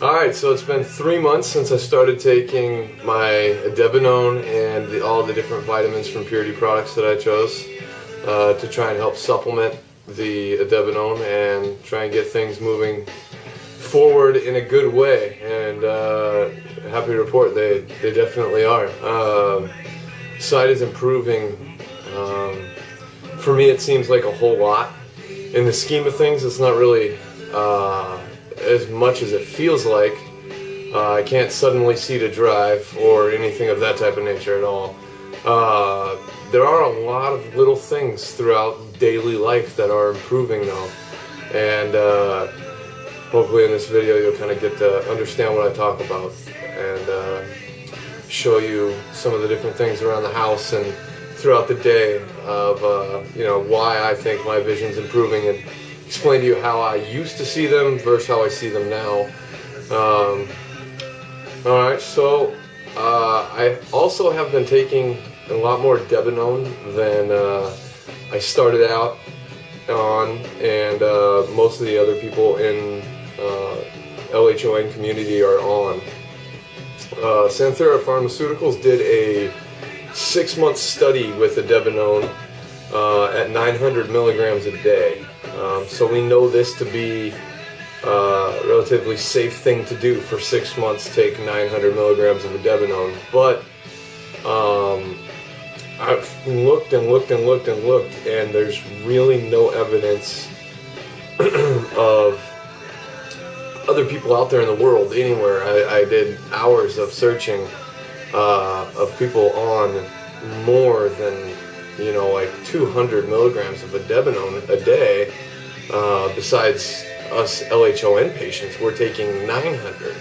Alright, so it's been 3 months since I started taking my Idebenone and all the different vitamins from Purity Products that I chose to try and help supplement the Idebenone and try and get things moving forward in a good way. And happy to report they definitely are. Sight is improving. For me, it seems like a whole lot. In the scheme of things, it's not really as much as it feels like. I can't suddenly see to drive or anything of that type of nature at all. There are a lot of little things throughout daily life that are improving though, and hopefully in this video you'll kind of get to understand what I talk about and show you some of the different things around the house and throughout the day of why I think my vision's improving, and explain to you how I used to see them versus how I see them now. Alright, so I also have been taking a lot more Idebenone than I started out on, and most of the other people in Lhon community are on. Santhera Pharmaceuticals did a 6-month study with Idebenone at 900 milligrams a day. So we know this to be a relatively safe thing to do for 6 months, take 900 milligrams of Idebenone. But I've looked and looked and looked and looked, and there's really no evidence of other people out there in the world anywhere. I did hours of searching of people on more than, like 200 milligrams of Idebenone a day. Besides us LHON patients, we're taking 900.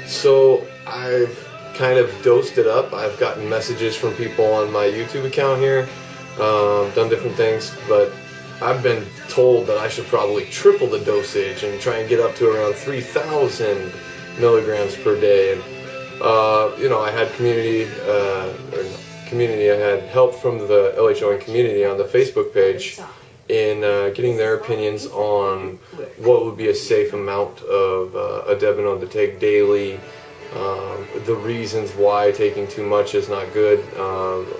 So I've kind of dosed it up. I've gotten messages from people on my YouTube account here, done different things, but I've been told that I should probably triple the dosage and try and get up to around 3,000 milligrams per day. And I had I had help from the LHON community on the Facebook page in getting their opinions on what would be a safe amount of Idebenone to take daily, the reasons why taking too much is not good.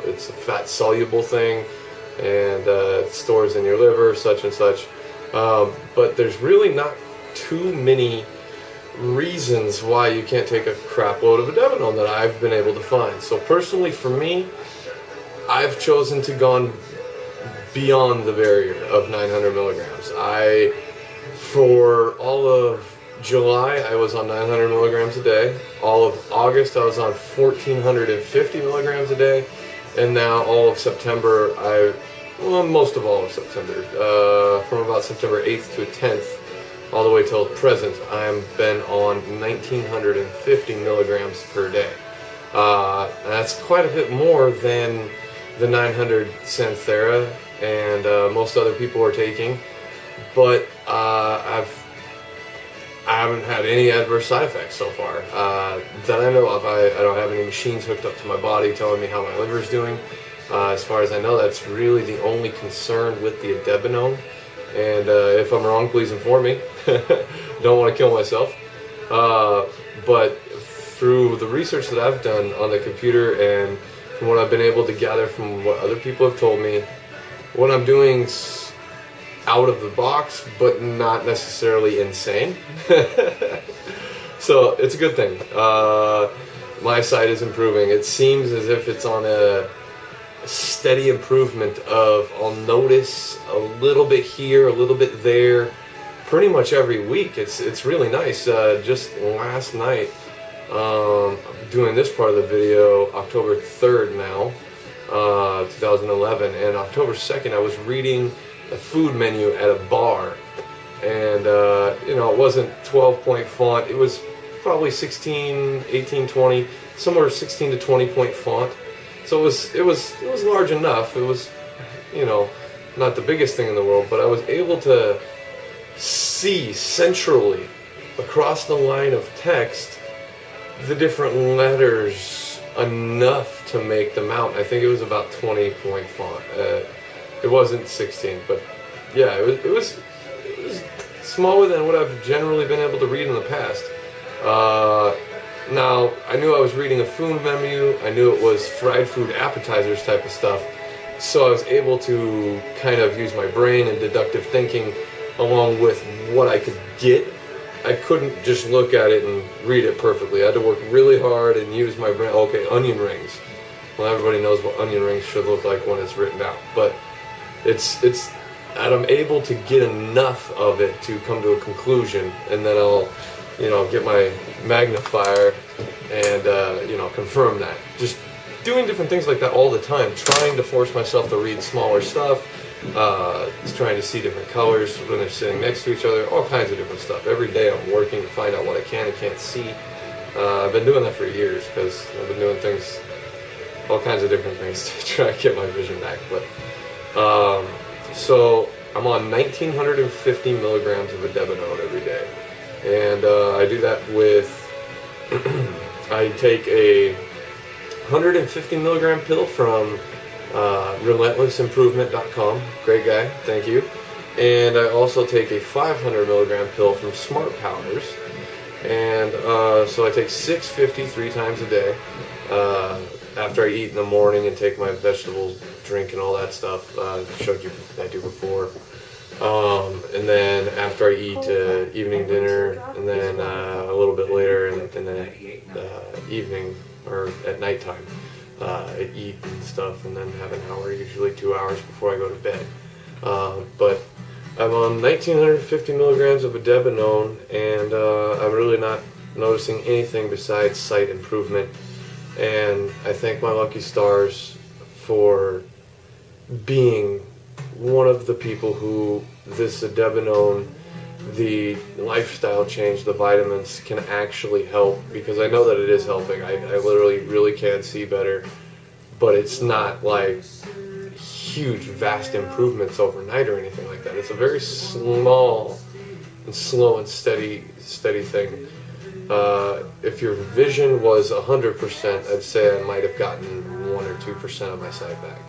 It's a fat soluble thing, and it stores in your liver, such and such. But there's really not too many reasons why you can't take a crap load of Idebenone that I've been able to find. So personally for me, I've chosen to gone beyond the barrier of 900 milligrams. For all of July, I was on 900 milligrams a day. All of August, I was on 1,450 milligrams a day. And now all of September, most of all of September, from about September 8th to 10th, all the way till present, I've been on 1,950 milligrams per day. That's quite a bit more than the 900 Santhera and most other people are taking, but I haven't had any adverse side effects so far that I know of. I don't have any machines hooked up to my body telling me how my liver's doing. As far as I know, that's really the only concern with the Idebenone. And if I'm wrong, please inform me. Don't want to kill myself. But through the research that I've done on the computer and from what I've been able to gather from what other people have told me, what I'm doing's out of the box, but not necessarily insane. So it's a good thing. My sight is improving. It seems as if it's on a steady improvement of, I'll notice a little bit here, a little bit there, pretty much every week. It's really nice. Just last night, doing this part of the video, October 3rd now, 2011, and October 2nd I was reading the food menu at a bar, and it wasn't 12-point font, it was probably 16, 18, 20, somewhere 16 to 20 point font. So it was large enough. It was, not the biggest thing in the world, but I was able to see centrally across the line of text the different letters enough to make them out. I think it was about 20-point font. It wasn't 16, but yeah, it was smaller than what I've generally been able to read in the past. Now, I knew I was reading a food menu. I knew it was fried food appetizers type of stuff. So I was able to kind of use my brain and deductive thinking along with what I could get. I couldn't just look at it and read it perfectly. I had to work really hard and use my brain. Okay, onion rings. Well, everybody knows what onion rings should look like when it's written out. But and I'm able to get enough of it to come to a conclusion, and then I'll, get my magnifier and, confirm that. Just doing different things like that all the time, trying to force myself to read smaller stuff, just trying to see different colors when they're sitting next to each other, all kinds of different stuff. Every day I'm working to find out what I can and can't see. I've been doing that for years because I've been doing things, all kinds of different things to try to get my vision back. But so I'm on 1,950 milligrams of Idebenone every day. And I do that with, I take a 150 milligram pill from relentlessimprovement.com. Great guy, thank you. And I also take a 500 milligram pill from Smart Powders. And so I take 650 3 times a day after I eat in the morning and take my vegetables, drink, and all that stuff. Showed you I do before. And then after I eat evening dinner, and then a little bit later, and then evening or at nighttime, I eat and stuff, and then have an hour, usually 2 hours before I go to bed. But I'm on 1,950 milligrams of Idebenone, and I'm really not noticing anything besides sight improvement. And I thank my lucky stars for being one of the people who this Idebenone, the lifestyle change, the vitamins can actually help, because I know that it is helping. I literally really can see better, but it's not like huge, vast improvements overnight or anything like that. It's a very small and slow and steady thing. If your vision was 100%, I'd say I might have gotten 1 or 2% of my sight back.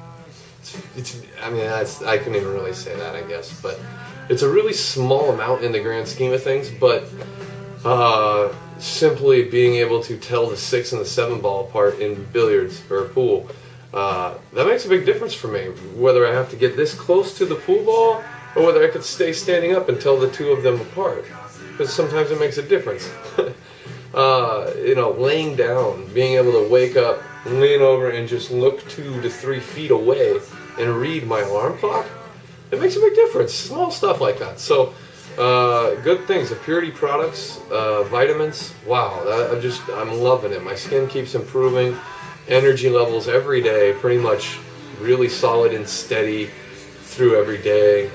I couldn't even really say that, I guess, but it's a really small amount in the grand scheme of things. But simply being able to tell the 6 and the 7 ball apart in billiards or pool, that makes a big difference for me. Whether I have to get this close to the pool ball or whether I could stay standing up and tell the 2 of them apart, because sometimes it makes a difference. Laying down, being able to wake up, lean over, and just look 2 to 3 feet away and read my alarm clock, it makes a big difference. Small stuff like that. So, good things. The Purity products, vitamins. Wow, I'm loving it. My skin keeps improving. Energy levels every day, pretty much really solid and steady through every day.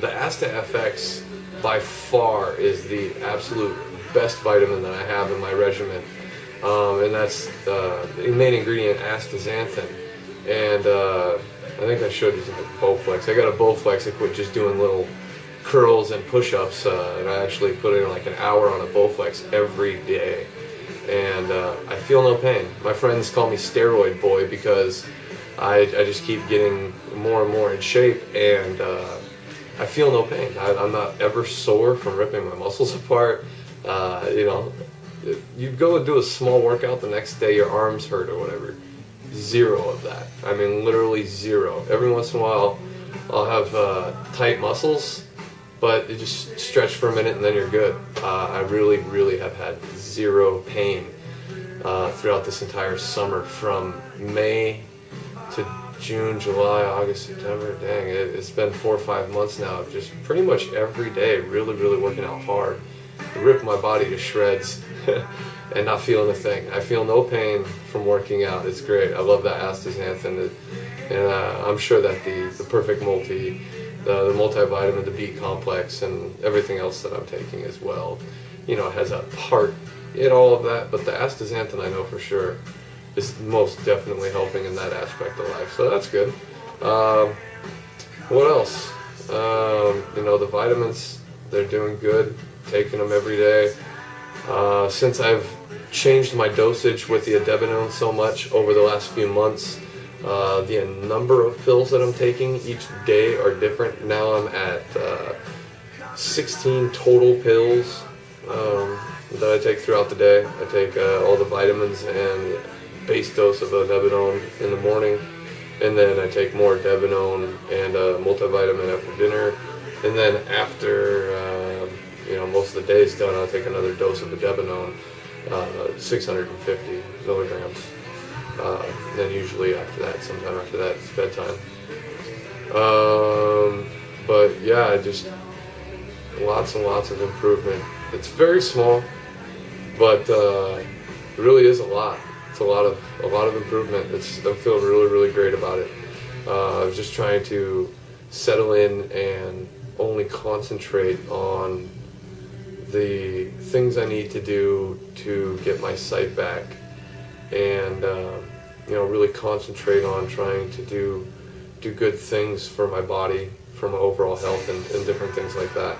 The Aston FX by far is the absolute best vitamin that I have in my regimen. And that's the main ingredient, astaxanthin. And I think I showed you some Bowflex. I got a Bowflex. I quit just doing little curls and push-ups, and I actually put in like an hour on a Bowflex every day. And I feel no pain. My friends call me steroid boy because I just keep getting more and more in shape, and I feel no pain. I'm not ever sore from ripping my muscles apart. You go and do a small workout, the next day your arms hurt or whatever. Zero of that. I mean, literally zero. Every once in a while I'll have tight muscles, but you just stretch for a minute and then you're good. I really, really have had zero pain throughout this entire summer, from May to June, July, August, September. Dang, it's been 4 or 5 months now of just pretty much every day really, really working out hard. Rip my body to shreds and not feeling a thing. I feel no pain from working out. It's great. I love that astaxanthin, and I'm sure that the perfect multi, the multivitamin, the B complex, and everything else that I'm taking as well, has a part in all of that. But the astaxanthin, I know for sure, is most definitely helping in that aspect of life. So that's good. What else? The vitamins, they're doing good. Taking them every day. Since I've changed my dosage with the Idebenone so much over the last few months, the number of pills that I'm taking each day are different. Now I'm at 16 total pills that I take throughout the day. I take all the vitamins and base dose of Idebenone in the morning, and then I take more Idebenone and a multivitamin after dinner, and then after most of the day is done, I'll take another dose of Idebenone, 650 milligrams. Then usually after that, sometime after that, it's bedtime. But yeah, just lots and lots of improvement. It's very small, but it really is a lot. It's a lot of improvement. I'm feeling really, really great about it. I was just trying to settle in and only concentrate on the things I need to do to get my sight back, and really concentrate on trying to do good things for my body, for my overall health, and different things like that.